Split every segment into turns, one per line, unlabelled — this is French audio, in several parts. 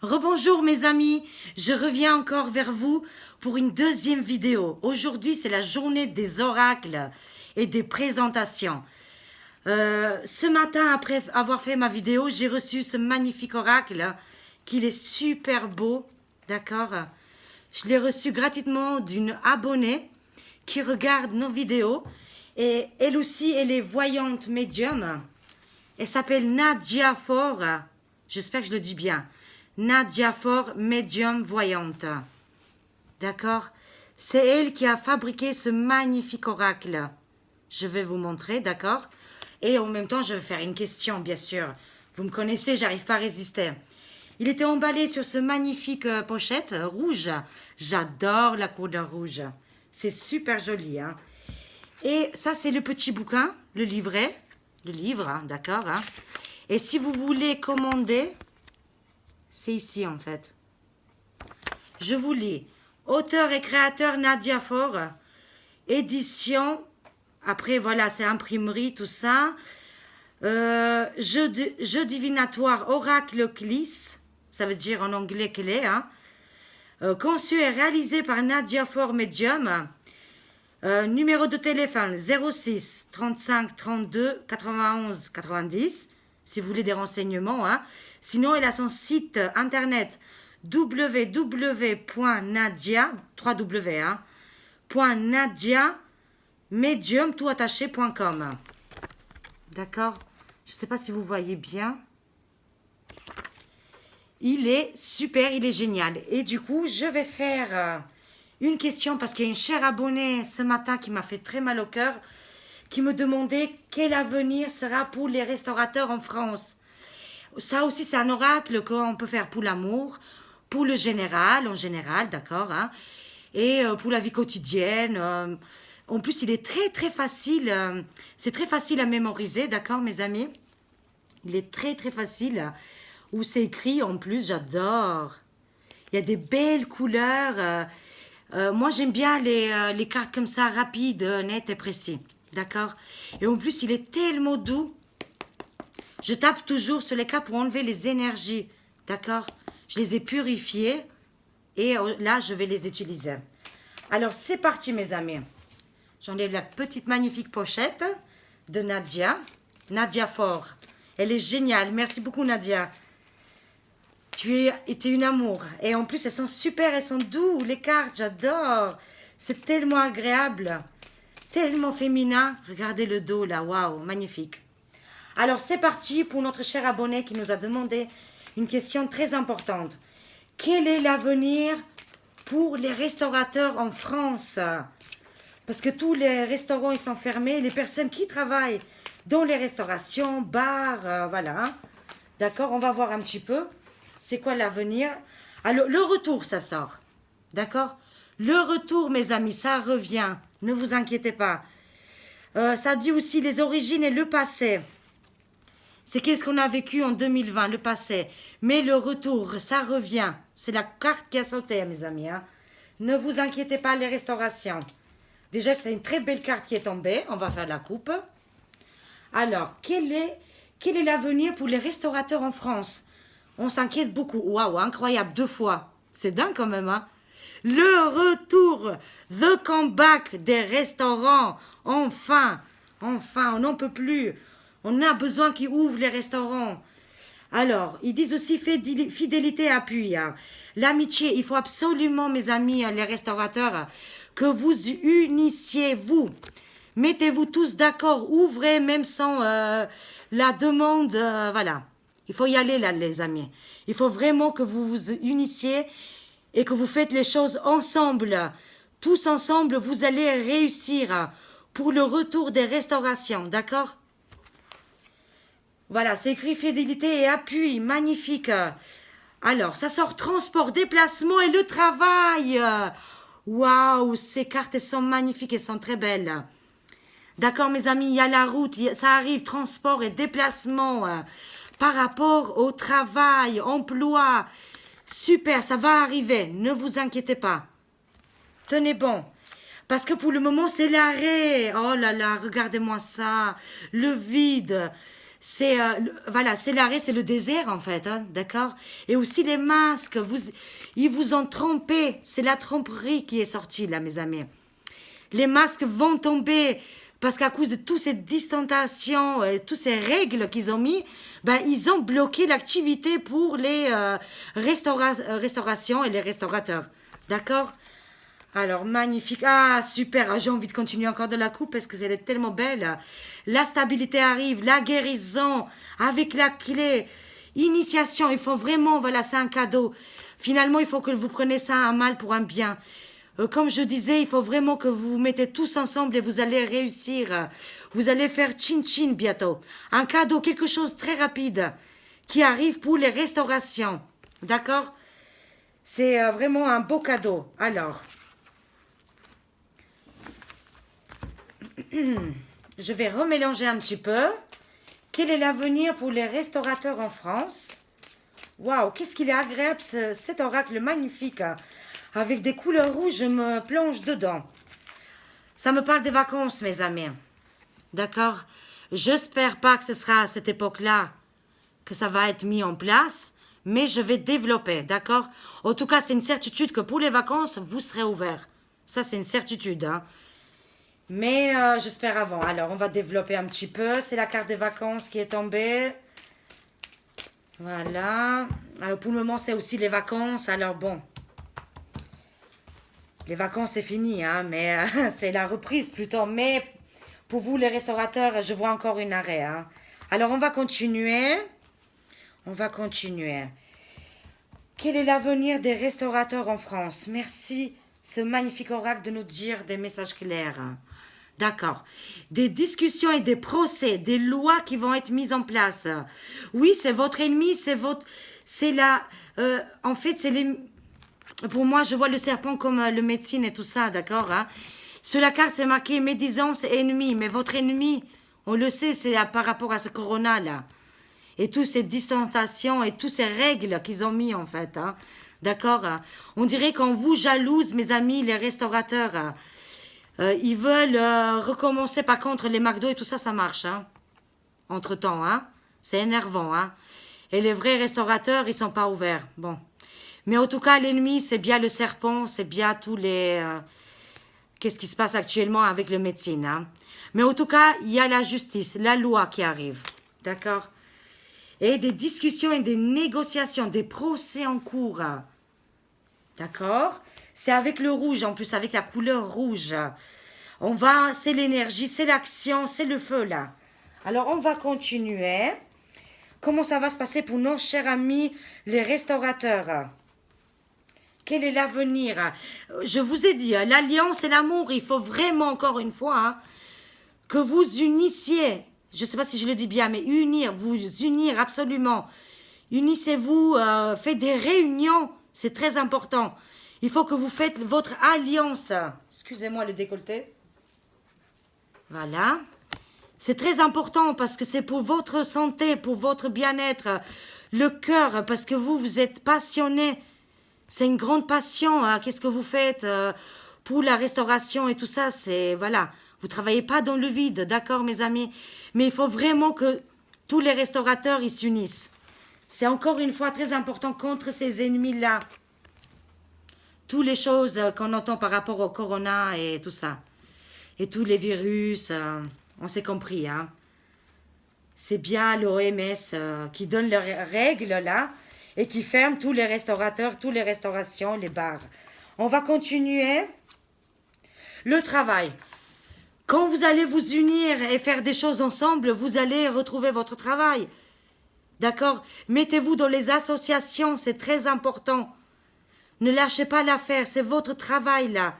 Rebonjour mes amis, je reviens encore vers vous pour une deuxième vidéo. Aujourd'hui c'est la journée des oracles et des présentations. Ce matin après avoir fait ma vidéo, j'ai reçu ce magnifique oracle qu'il est super beau, d'accord. Je l'ai reçu gratuitement d'une abonnée qui regarde nos vidéos et elle aussi elle est voyante médium. Elle s'appelle Nadia Fort, j'espère que je le dis bien. Nadia Fort, médium voyante. D'accord? C'est elle qui a fabriqué ce magnifique oracle. Je vais vous montrer, d'accord? Et en même temps, je vais faire une question, bien sûr. Vous me connaissez, j'arrive pas à résister. Il était emballé sur ce magnifique pochette rouge. J'adore la couleur rouge. C'est super joli, hein? Et ça, c'est le petit bouquin, le livret. Le livre, hein, d'accord, hein? Et si vous voulez commander... C'est ici en fait. Je vous lis. Auteur et créateur Nadia Fort. Édition. Après voilà, c'est imprimerie, tout ça. Jeu divinatoire Oracle Clis. Ça veut dire en anglais clé. Hein. Conçu et réalisé par Nadia Fort Medium. Numéro de téléphone 06 35 32 91 90. Si vous voulez des renseignements. Hein. Sinon, elle a son site internet www.nadia, 3W, hein, .nadia-medium, tout attaché.com. D'accord? Je ne sais pas si vous voyez bien. Il est super, il est génial. Et du coup, je vais faire une question parce qu'il y a une chère abonnée ce matin qui m'a fait très mal au cœur, qui me demandait quel avenir sera pour les restaurateurs en France. Ça aussi, c'est un oracle qu'on peut faire pour l'amour, pour le général, en général, d'accord, hein, et pour la vie quotidienne. En plus, il est très, très facile. C'est très facile à mémoriser, d'accord, mes amis. Il est très, très facile. Où c'est écrit, en plus, j'adore. Il y a des belles couleurs. Moi, j'aime bien les cartes comme ça, rapides, nettes et précises, d'accord. Et en plus, il est tellement doux. Je tape toujours sur les cartes pour enlever les énergies. D'accord? Je les ai purifiées. Et là, je vais les utiliser. Alors, c'est parti, mes amis. J'enlève la petite magnifique pochette de Nadia. Nadia Fort. Elle est géniale. Merci beaucoup, Nadia. Tu es une amour. Et en plus, elles sont super. Elles sont douces. Les cartes, j'adore. C'est tellement agréable. Tellement féminin. Regardez le dos, là. Waouh, magnifique. Alors, c'est parti pour notre cher abonné qui nous a demandé une question très importante. Quel est l'avenir pour les restaurateurs en France? Parce que tous les restaurants, ils sont fermés. Les personnes qui travaillent dans les restaurations, bars, voilà. D'accord, on va voir un petit peu. C'est quoi l'avenir? Alors, le retour, ça sort. D'accord? Le retour, mes amis, ça revient. Ne vous inquiétez pas. Ça dit aussi les origines et le passé. C'est qu'est-ce qu'on a vécu en 2020, le passé. Mais le retour, ça revient. C'est la carte qui a sauté, mes amis. Hein. Ne vous inquiétez pas, les restaurations. Déjà, c'est une très belle carte qui est tombée. On va faire la coupe. Alors, quel est l'avenir pour les restaurateurs en France? On s'inquiète beaucoup. Waouh, incroyable, 2 fois. C'est dingue quand même, hein. Le retour, the comeback des restaurants. Enfin, on n'en peut plus. On a besoin qu'ils ouvrent les restaurants. Alors, ils disent aussi fidélité et appui. Hein. L'amitié, il faut absolument, mes amis, les restaurateurs, que vous unissiez, vous. Mettez-vous tous d'accord, ouvrez même sans la demande, voilà. Il faut y aller là, les amis. Il faut vraiment que vous vous unissiez et que vous faites les choses ensemble. Tous ensemble, vous allez réussir pour le retour des restaurations, d'accord? Voilà, c'est écrit fidélité et appui, magnifique. Alors, ça sort transport, déplacement et le travail. Waouh, ces cartes, elles sont magnifiques, elles sont très belles. D'accord, mes amis, il y a la route, ça arrive, transport et déplacement. Par rapport au travail, emploi. Super, ça va arriver, ne vous inquiétez pas. Tenez bon. Parce que pour le moment, c'est l'arrêt. Oh là là, regardez-moi ça. Le vide. C'est voilà, c'est l'arrêt, c'est le désert en fait, hein, d'accord. Et aussi les masques, ils vous ont trompé. C'est la tromperie qui est sortie là, mes amis. Les masques vont tomber parce qu'à cause de toutes ces distanciations, toutes ces règles qu'ils ont mis, ben, ils ont bloqué l'activité pour les restaurations et les restaurateurs. D'accord? Alors, magnifique. Ah, super. Ah, j'ai envie de continuer encore de la coupe parce que elle est tellement belle. La stabilité arrive, la guérison avec la clé. Initiation, il faut vraiment, voilà, c'est un cadeau. Finalement, il faut que vous preniez ça un mal pour un bien. Comme je disais, il faut vraiment que vous vous mettez tous ensemble et vous allez réussir. Vous allez faire chin-chin bientôt. Un cadeau, quelque chose de très rapide qui arrive pour les restaurations. D'accord? C'est vraiment un beau cadeau. Alors, je vais remélanger un petit peu. Quel est l'avenir pour les restaurateurs en France? Waouh, qu'est-ce qu'il est agréable cet oracle magnifique. Avec des couleurs rouges, je me plonge dedans. Ça me parle des vacances, mes amis. D'accord? J'espère pas que ce sera à cette époque-là que ça va être mis en place, mais je vais développer, d'accord? En tout cas, c'est une certitude que pour les vacances, vous serez ouverts. Ça, c'est une certitude, hein? Mais j'espère avant. Alors, on va développer un petit peu. C'est la carte des vacances qui est tombée. Voilà. Alors, pour le moment, c'est aussi les vacances. Alors, bon. Les vacances, c'est fini, hein, mais c'est la reprise plutôt. Mais pour vous, les restaurateurs, je vois encore une arrêt. Hein. Alors, on va continuer. On va continuer. Quel est l'avenir des restaurateurs en France? Merci, ce magnifique oracle, de nous dire des messages clairs. D'accord. Des discussions et des procès, des lois qui vont être mises en place. Oui, c'est votre ennemi, c'est la... en fait, c'est les... Pour moi, je vois le serpent comme le médecine et tout ça, d'accord, hein? Sur la carte, c'est marqué médisance et ennemi. Mais votre ennemi, on le sait, c'est par rapport à ce corona-là. Et toutes ces distanciations et toutes ces règles qu'ils ont mis, en fait, hein? D'accord, hein? On dirait qu'on vous jalouse, mes amis, les restaurateurs. Hein? Ils veulent recommencer, par contre, les McDo et tout ça, ça marche, hein? Entre-temps, hein? C'est énervant, hein? Et les vrais restaurateurs, ils sont pas ouverts. Bon. Mais en tout cas, l'ennemi, c'est bien le serpent, c'est bien tous les... qu'est-ce qui se passe actuellement avec la médecine. Hein? Mais en tout cas, il y a la justice, la loi qui arrive. D'accord? Et des discussions et des négociations, des procès en cours. D'accord? C'est avec le rouge, en plus, avec la couleur rouge. C'est l'énergie, c'est l'action, c'est le feu, là. Alors, on va continuer. Comment ça va se passer pour nos chers amis, les restaurateurs? Quel est l'avenir? Je vous ai dit, l'alliance et l'amour, il faut vraiment, encore une fois, hein, que vous unissiez. Je ne sais pas si je le dis bien, mais vous unir absolument. Unissez-vous, faites des réunions, c'est très important. Il faut que vous faites votre alliance. Excusez-moi le décolleté. Voilà. C'est très important parce que c'est pour votre santé, pour votre bien-être, le cœur, parce que vous êtes passionné. C'est une grande passion. Hein. Qu'est-ce que vous faites pour la restauration et tout ça? C'est voilà. Vous travaillez pas dans le vide, d'accord, mes amis. Mais il faut vraiment que tous les restaurateurs ils s'unissent. C'est encore une fois très important contre ces ennemis-là. Toutes les choses qu'on entend par rapport au corona et tout ça. Et tous les virus, on s'est compris. Hein. C'est bien l'OMS qui donne leurs règles là. Et qui ferme tous les restaurateurs, toutes les restaurations, les bars. On va continuer. Le travail. Quand vous allez vous unir et faire des choses ensemble, vous allez retrouver votre travail. D'accord? Mettez-vous dans les associations, c'est très important. Ne lâchez pas l'affaire, c'est votre travail là.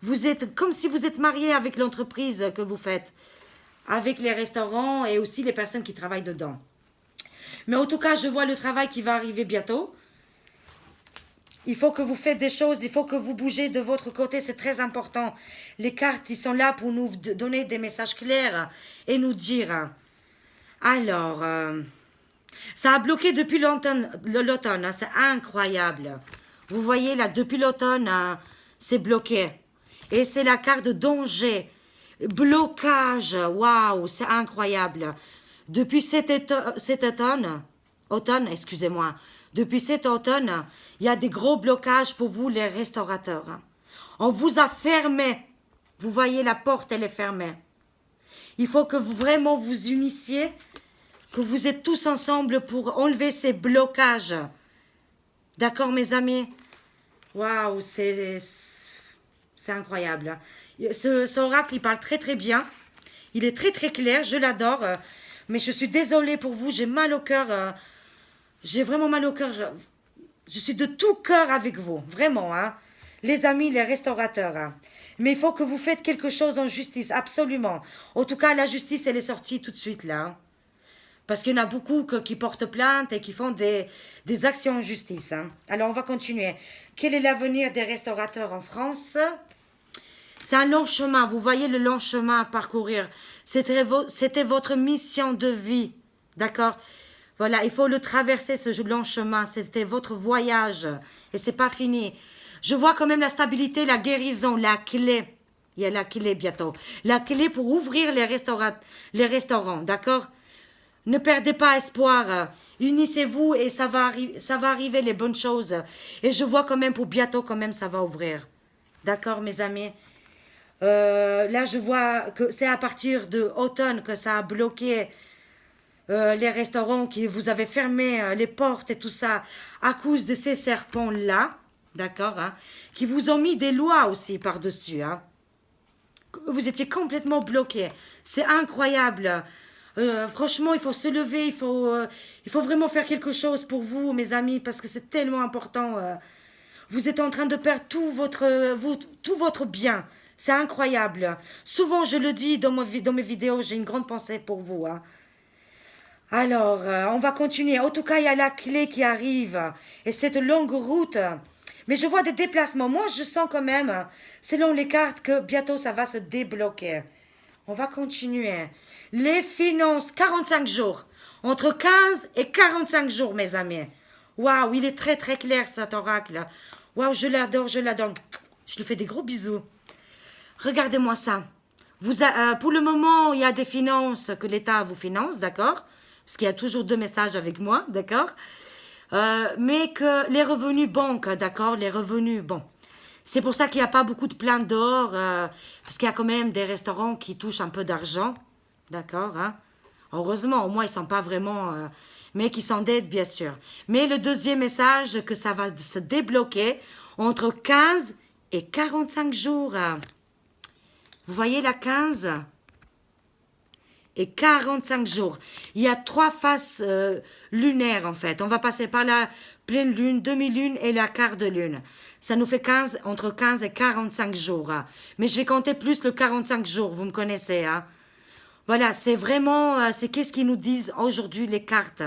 Vous êtes comme si vous êtes marié avec l'entreprise que vous faites. Avec les restaurants et aussi les personnes qui travaillent dedans. Mais en tout cas, je vois le travail qui va arriver bientôt. Il faut que vous faites des choses, il faut que vous bougez de votre côté, c'est très important. Les cartes, ils sont là pour nous donner des messages clairs et nous dire. Alors, ça a bloqué depuis l'automne, hein, c'est incroyable. Vous voyez là, depuis l'automne, c'est bloqué. Et c'est la carte de danger, blocage, waouh, c'est incroyable. Depuis cet automne, excusez-moi, depuis cet automne, il y a des gros blocages pour vous, les restaurateurs. Hein. On vous a fermé. Vous voyez, la porte, elle est fermée. Il faut que vous vraiment vous unissiez, que vous êtes tous ensemble pour enlever ces blocages. D'accord, mes amis? Waouh, c'est incroyable. Ce oracle, il parle très très bien. Il est très très clair, je l'adore. Mais je suis désolée pour vous, j'ai mal au cœur. J'ai vraiment mal au cœur. Je suis de tout cœur avec vous, vraiment. Hein. Les amis, les restaurateurs. Hein. Mais il faut que vous faites quelque chose en justice, absolument. En tout cas, la justice, elle est sortie tout de suite là. Hein. Parce qu'il y en a beaucoup qui portent plainte et qui font des actions en justice. Hein. Alors, on va continuer. Quel est l'avenir des restaurateurs en France? C'est un long chemin. Vous voyez le long chemin à parcourir. C'était votre mission de vie. D'accord? Voilà, il faut le traverser, ce long chemin. C'était votre voyage. Et c'est pas fini. Je vois quand même la stabilité, la guérison, la clé. Il y a la clé bientôt. La clé pour ouvrir les restaurants. D'accord? Ne perdez pas espoir. Unissez-vous et ça va arriver les bonnes choses. Et je vois quand même pour bientôt, quand même, ça va ouvrir. D'accord, mes amis? Là, je vois que c'est à partir de automne que ça a bloqué les restaurants, qui vous avez fermé les portes et tout ça à cause de ces serpents-là. D'accord, hein, qui vous ont mis des lois aussi par-dessus. Hein. Vous étiez complètement bloqués. C'est incroyable. Franchement, il faut se lever, il faut vraiment faire quelque chose pour vous, mes amis, parce que c'est tellement important. Vous êtes en train de perdre tout votre bien. C'est incroyable. Souvent, je le dis dans mes vidéos, j'ai une grande pensée pour vous. Hein. Alors, on va continuer. En tout cas, il y a la clé qui arrive. Et cette longue route. Mais je vois des déplacements. Moi, je sens quand même, selon les cartes, que bientôt, ça va se débloquer. On va continuer. Les finances, 45 jours. Entre 15 et 45 jours, mes amis. Waouh, il est très, très clair, cet oracle. Waouh, je l'adore, je l'adore. Je lui fais des gros bisous. Regardez-moi ça. Pour le moment, il y a des finances que l'État vous finance, d'accord? Parce qu'il y a toujours 2 messages avec moi, d'accord? Mais que les revenus banques, d'accord? Les revenus, bon. C'est pour ça qu'il n'y a pas beaucoup de plaintes dehors, parce qu'il y a quand même des restaurants qui touchent un peu d'argent, d'accord? Hein? Heureusement, au moins, ils ne sont pas vraiment... mais qui s'endettent, bien sûr. Mais le deuxième message, que ça va se débloquer entre 15 et 45 jours. Vous voyez la 15 et 45 jours. Il y a 3 phases lunaires, en fait. On va passer par la pleine lune, demi-lune et la quart de lune. Ça nous fait entre 15 et 45 jours. Hein. Mais je vais compter plus le 45 jours, vous me connaissez. Hein. Voilà, c'est vraiment... c'est qu'est-ce qu'ils nous disent aujourd'hui, les cartes.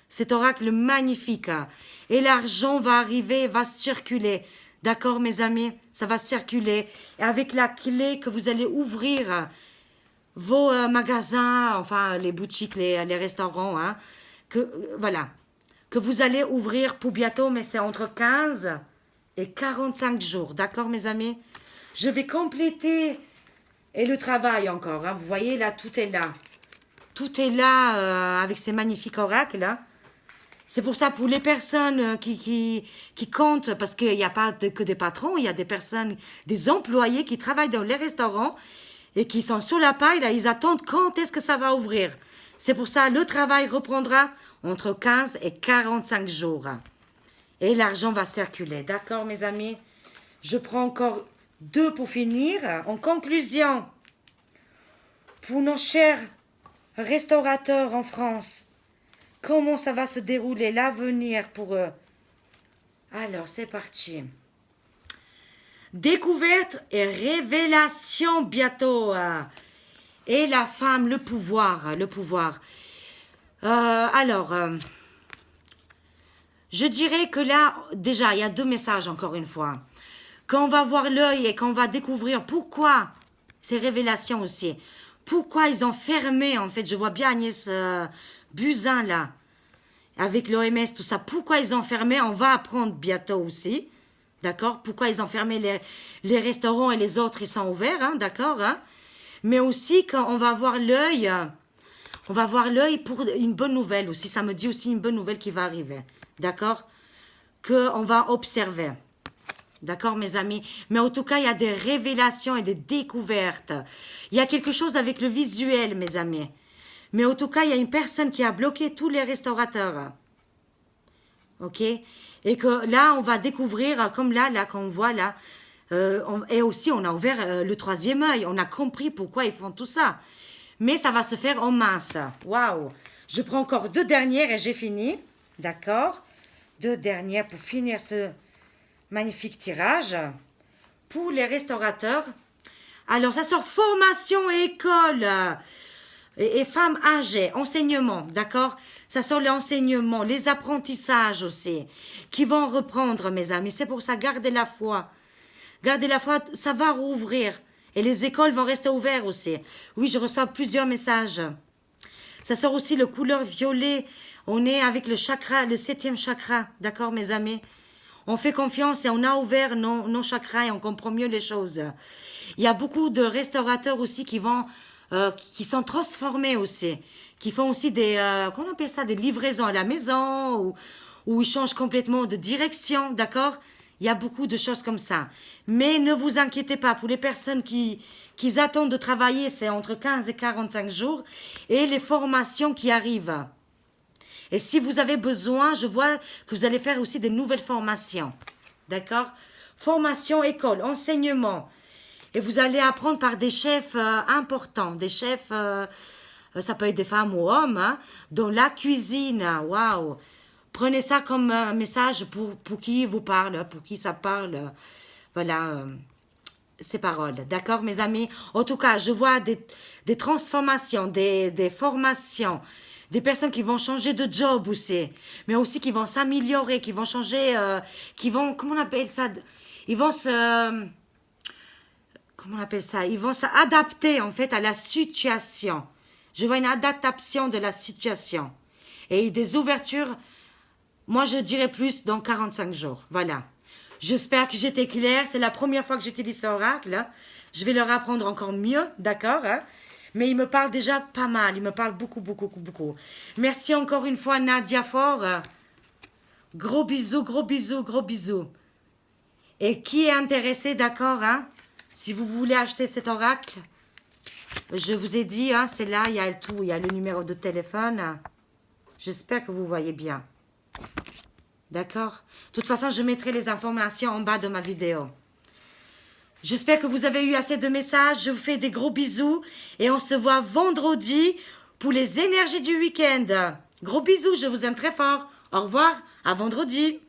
Cet oracle magnifique. Hein. Et l'argent va arriver, va circuler. D'accord, mes amis? Ça va circuler. Et avec la clé que vous allez ouvrir vos magasins, enfin les boutiques, les restaurants, hein, voilà, que vous allez ouvrir pour bientôt, mais c'est entre 15 et 45 jours. D'accord, mes amis? Je vais compléter, et le travail encore, hein, vous voyez, là, tout est là. Tout est là avec ces magnifiques oracles, hein. C'est pour ça, pour les personnes qui comptent, parce qu'il n'y a pas que des patrons, il y a des personnes, des employés qui travaillent dans les restaurants et qui sont sur la paille, là, ils attendent quand est-ce que ça va ouvrir. C'est pour ça, le travail reprendra entre 15 et 45 jours. Et l'argent va circuler. D'accord, mes amis? Je prends encore 2 pour finir. En conclusion, pour nos chers restaurateurs en France, comment ça va se dérouler, l'avenir pour eux? Alors, c'est parti. Découverte et révélation bientôt. Et la femme, le pouvoir, le pouvoir. Je dirais que là, déjà, il y a 2 messages encore une fois. Quand on va voir l'œil et qu'on va découvrir pourquoi, ces révélations aussi, pourquoi ils ont fermé, en fait, je vois bien Agnès Buzyn là, avec l'OMS, tout ça, pourquoi ils ont fermé, on va apprendre bientôt aussi, d'accord? Pourquoi ils ont fermé les restaurants et les autres, ils sont ouverts, hein, d'accord? Hein? Mais aussi, quand on va voir l'œil, On va voir l'œil pour une bonne nouvelle aussi. Ça me dit aussi une bonne nouvelle qui va arriver. D'accord? Qu'on va observer. D'accord, mes amis? Mais en tout cas, il y a des révélations et des découvertes. Il y a quelque chose avec le visuel, mes amis. Mais en tout cas, il y a une personne qui a bloqué tous les restaurateurs. Ok? Et que là, on va découvrir, comme là qu'on voit là. Et aussi, on a ouvert le troisième œil. On a compris pourquoi ils font tout ça. Mais ça va se faire en masse. Waouh! Je prends encore 2 dernières et j'ai fini. D'accord? 2 dernières pour finir ce magnifique tirage. Pour les restaurateurs. Alors, ça sort formation et école. Et femmes âgées, enseignement, d'accord? Ça sort l'enseignement, les apprentissages aussi, qui vont reprendre, mes amis. C'est pour ça, gardez la foi. Gardez la foi, ça va rouvrir. Et les écoles vont rester ouvertes aussi. Oui, je reçois plusieurs messages. Ça sort aussi le couleur violet. On est avec le chakra, le 7e chakra, d'accord, mes amis? On fait confiance et on a ouvert nos chakras et on comprend mieux les choses. Il y a beaucoup de restaurateurs aussi qui vont... qui sont transformés aussi, qui font aussi des, comment on appelle ça, des livraisons à la maison, ou ils changent complètement de direction, d'accord? Il y a beaucoup de choses comme ça. Mais ne vous inquiétez pas, pour les personnes qui attendent de travailler, c'est entre 15 et 45 jours, et les formations qui arrivent. Et si vous avez besoin, je vois que vous allez faire aussi des nouvelles formations, d'accord? Formation, école, enseignement. Et vous allez apprendre par des chefs importants, des chefs, ça peut être des femmes ou hommes, hein, dans la cuisine. Waouh! Prenez ça comme un message pour qui vous parle, pour qui ça parle. Voilà, ces paroles. D'accord, mes amis? En tout cas, je vois des transformations, des formations, des personnes qui vont changer de job aussi, mais aussi qui vont s'améliorer, qui vont changer, qui vont, comment on appelle ça? Ils vont se... Comment on appelle ça? Ils vont s'adapter en fait à la situation. Je vois une adaptation de la situation. Et des ouvertures, moi je dirais plus dans 45 jours. Voilà. J'espère que j'étais claire. C'est la première fois que j'utilise ce oracle. Hein. Je vais leur apprendre encore mieux, d'accord, hein? Mais il me parle déjà pas mal. Il me parle beaucoup, beaucoup, beaucoup. Merci encore une fois Nadia Fort. Gros bisous, gros bisous, gros bisous. Et qui est intéressé, d'accord, hein? Si vous voulez acheter cet oracle, je vous ai dit, hein, c'est là, il y a tout, il y a le numéro de téléphone. J'espère que vous voyez bien. D'accord? De toute façon, je mettrai les informations en bas de ma vidéo. J'espère que vous avez eu assez de messages. Je vous fais des gros bisous et on se voit vendredi pour les énergies du week-end. Gros bisous, je vous aime très fort. Au revoir, à vendredi.